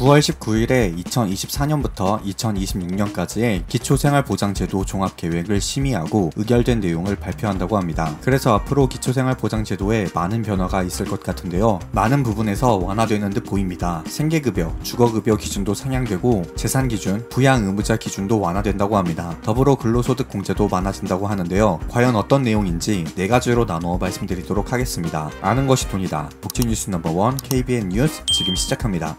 9월 19일에 2024년부터 2026년까지의 기초생활보장제도 종합계획을 심의하고 의결된 내용을 발표한다고 합니다. 그래서 앞으로 기초생활보장제도에 많은 변화가 있을 것 같은데요. 많은 부분에서 완화되는 듯 보입니다. 생계급여, 주거급여 기준도 상향되고 재산기준, 부양의무자 기준도 완화된다고 합니다. 더불어 근로소득 공제도 많아진다고 하는데요. 과연 어떤 내용인지 4가지로 나누어 말씀드리도록 하겠습니다. 아는 것이 돈이다. 복지뉴스 넘버원 KBN 뉴스 지금 시작합니다.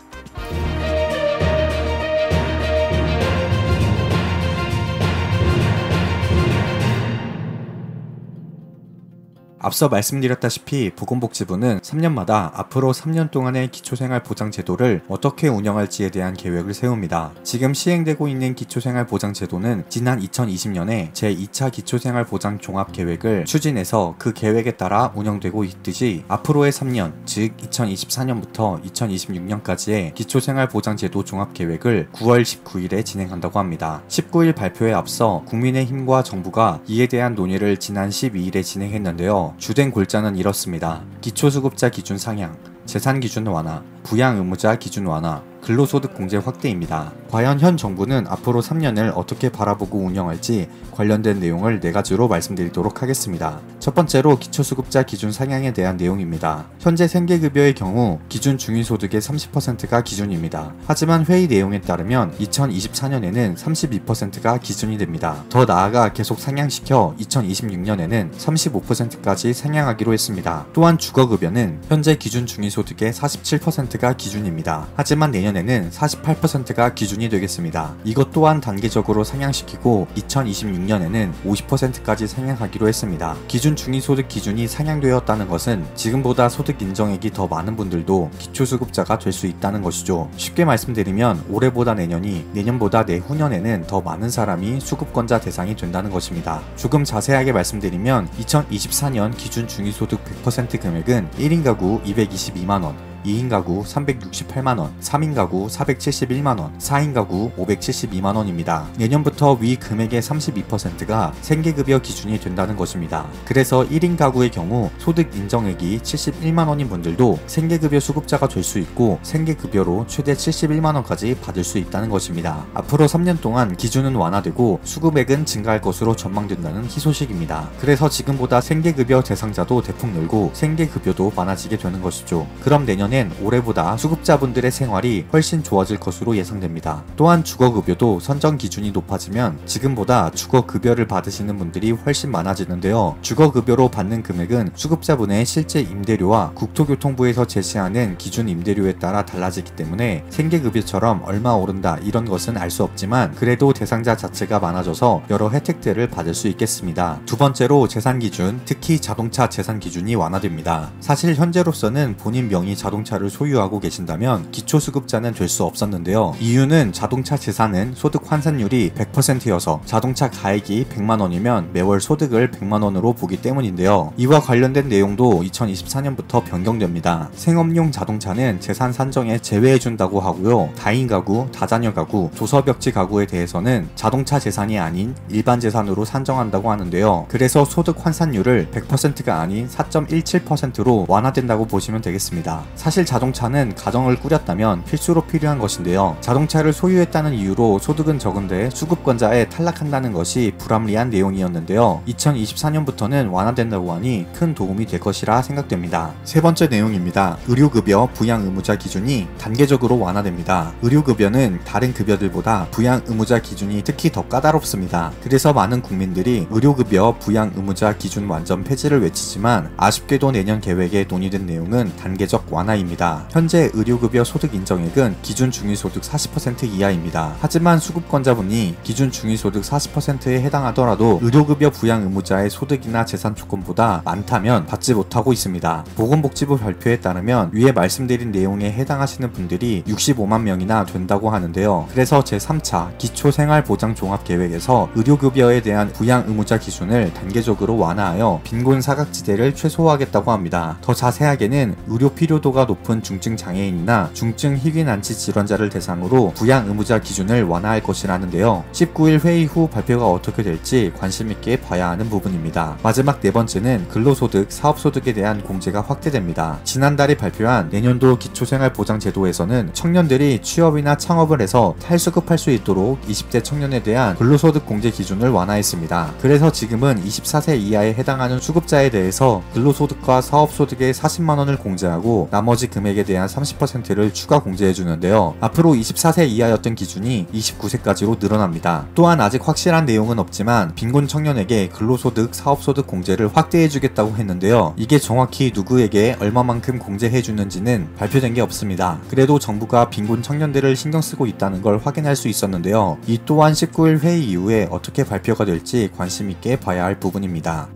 앞서 말씀드렸다시피 보건복지부는 3년마다 앞으로 3년 동안의 기초생활보장제도를 어떻게 운영할지에 대한 계획을 세웁니다. 지금 시행되고 있는 기초생활보장제도는 지난 2020년에 제2차 기초생활보장종합계획을 추진해서 그 계획에 따라 운영되고 있듯이 앞으로의 3년, 즉 2024년부터 2026년까지의 기초생활보장제도 종합계획을 9월 19일에 진행한다고 합니다. 19일 발표에 앞서 국민의힘과 정부가 이에 대한 논의를 지난 12일에 진행했는데요. 주된 골자는 이렇습니다. 기초수급자 기준 상향, 재산기준 완화, 부양의무자 기준 완화, 근로소득 공제 확대입니다. 과연 현 정부는 앞으로 3년을 어떻게 바라보고 운영할지 관련된 내용을 4가지로 말씀드리도록 하겠습니다. 첫 번째로 기초수급자 기준 상향에 대한 내용입니다. 현재 생계급여의 경우 기준 중위소득의 30%가 기준입니다. 하지만 회의 내용에 따르면 2024년에는 32%가 기준이 됩니다. 더 나아가 계속 상향시켜 2026년에는 35%까지 상향하기로 했습니다. 또한 주거급여는 현재 기준 중위소득의 47%가 기준입니다. 하지만 내년에는 48%가 기준이 되겠습니다. 이것 또한 단계적으로 상향시키고 2026년에는 50%까지 상향하기로 했습니다. 기준 중위소득 기준이 상향되었다는 것은 지금보다 소득 인정액이 더 많은 분들도 기초수급자가 될 수 있다는 것이죠. 쉽게 말씀드리면 올해보다 내년이, 내년보다 내후년에는 더 많은 사람이 수급권자 대상이 된다는 것입니다. 조금 자세하게 말씀드리면 2024년 기준 중위소득 100% 금액은 1인 가구 222만원, 2인 가구 368만원, 3인 가구 471만원, 4인 가구 572만원입니다. 내년부터 위 금액의 32%가 생계급여 기준이 된다는 것입니다. 그래서 1인 가구의 경우 소득 인정액이 71만원인 분들도 생계급여 수급자가 될 수 있고 생계급여로 최대 71만원까지 받을 수 있다는 것입니다. 앞으로 3년 동안 기준은 완화되고 수급액은 증가할 것으로 전망된다는 희소식입니다. 그래서 지금보다 생계급여 대상자도 대폭 늘고 생계급여도 많아지게 되는 것이죠. 그럼 내년 올해보다 수급자분들의 생활이 훨씬 좋아질 것으로 예상됩니다. 또한 주거급여도 선정 기준이 높아지면 지금보다 주거급여를 받으시는 분들이 훨씬 많아지는데요. 주거급여로 받는 금액은 수급자분의 실제 임대료와 국토교통부에서 제시하는 기준 임대료에 따라 달라지기 때문에 생계급여처럼 얼마 오른다 이런 것은 알 수 없지만 그래도 대상자 자체가 많아져서 여러 혜택들을 받을 수 있겠습니다. 두 번째로 재산기준, 특히 자동차 재산기준이 완화됩니다. 사실 현재로서는 본인 명의 자동차를 소유하고 계신다면 기초수급자는 될 수 없었는데요. 이유는 자동차 재산은 소득 환산율이 100%여서 자동차 가액이 100만원이면 매월 소득을 100만원으로 보기 때문인데요. 이와 관련된 내용도 2024년부터 변경됩니다. 생업용 자동차는 재산 산정에 제외해준다고 하고요. 다인 가구, 다자녀 가구, 도서벽지 가구에 대해서는 자동차 재산이 아닌 일반 재산으로 산정한다고 하는데요. 그래서 소득 환산율을 100%가 아닌 4.17%로 완화된다고 보시면 되겠습니다. 사실 자동차는 가정을 꾸렸다면 필수로 필요한 것인데요. 자동차를 소유했다는 이유로 소득은 적은데 수급권자에 탈락한다는 것이 불합리한 내용이었는데요. 2024년부터는 완화된다고 하니 큰 도움이 될 것이라 생각됩니다. 세 번째 내용입니다. 의료급여 부양의무자 기준이 단계적으로 완화됩니다. 의료급여는 다른 급여들보다 부양의무자 기준이 특히 더 까다롭습니다. 그래서 많은 국민들이 의료급여 부양의무자 기준 완전 폐지를 외치지만 아쉽게도 내년 계획에 논의된 내용은 단계적 완화입니다. 현재 의료급여 소득 인정액은 기준 중위소득 40% 이하입니다. 하지만 수급권자분이 기준 중위소득 40%에 해당하더라도 의료급여 부양 의무자의 소득이나 재산 조건보다 많다면 받지 못하고 있습니다. 보건복지부 발표에 따르면 위에 말씀드린 내용에 해당하시는 분들이 65만 명이나 된다고 하는데요. 그래서 제3차 기초생활보장종합계획에서 의료급여에 대한 부양 의무자 기준을 단계적으로 완화하여 빈곤 사각지대를 최소화하겠다고 합니다. 더 자세하게는 의료 필요도가 높은 중증 장애인이나 중증 희귀 난치 질환자를 대상으로 부양 의무자 기준을 완화할 것이라는데요. 19일 회의 후 발표가 어떻게 될지 관심 있게 봐야 하는 부분입니다. 마지막 네 번째는 근로소득, 사업소득에 대한 공제가 확대됩니다. 지난달에 발표한 내년도 기초생활보장제도에서는 청년들이 취업이나 창업을 해서 탈수급할 수 있도록 20대 청년에 대한 근로소득 공제 기준을 완화했습니다. 그래서 지금은 24세 이하에 해당하는 수급자에 대해서 근로소득과 사업소득의 40만원을 공제하고 나머지 금액에 대한 30%를 추가 공제해주는데요. 앞으로 24세 이하였던 기준이 29세까지로 늘어납니다. 또한 아직 확실한 내용은 없지만 빈곤 청년에게 근로소득, 사업소득 공제를 확대해주겠다고 했는데요. 이게 정확히 누구에게 얼마만큼 공제해주는지는 발표된 게 없습니다. 그래도 정부가 빈곤 청년들을 신경쓰고 있다는 걸 확인할 수 있었는데요. 이 또한 19일 회의 이후에 어떻게 발표가 될지 관심 있게 봐야 할 부분입니다.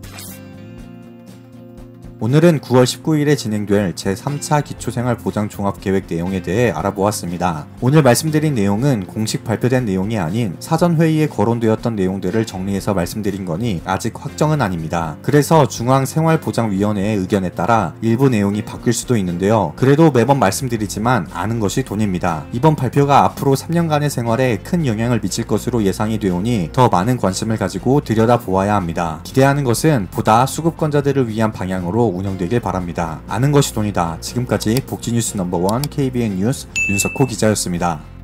오늘은 9월 19일에 진행될 제3차 기초생활보장종합계획 내용에 대해 알아보았습니다. 오늘 말씀드린 내용은 공식 발표된 내용이 아닌 사전회의에 거론되었던 내용들을 정리해서 말씀드린 거니 아직 확정은 아닙니다. 그래서 중앙생활보장위원회의 의견에 따라 일부 내용이 바뀔 수도 있는데요. 그래도 매번 말씀드리지만 아는 것이 돈입니다. 이번 발표가 앞으로 3년간의 생활에 큰 영향을 미칠 것으로 예상이 되오니 더 많은 관심을 가지고 들여다보아야 합니다. 기대하는 것은 보다 수급권자들을 위한 방향으로 운영되길 바랍니다. 아는 것이 돈이다. 지금까지 복지뉴스 넘버원 KBN 뉴스 윤석호 기자였습니다.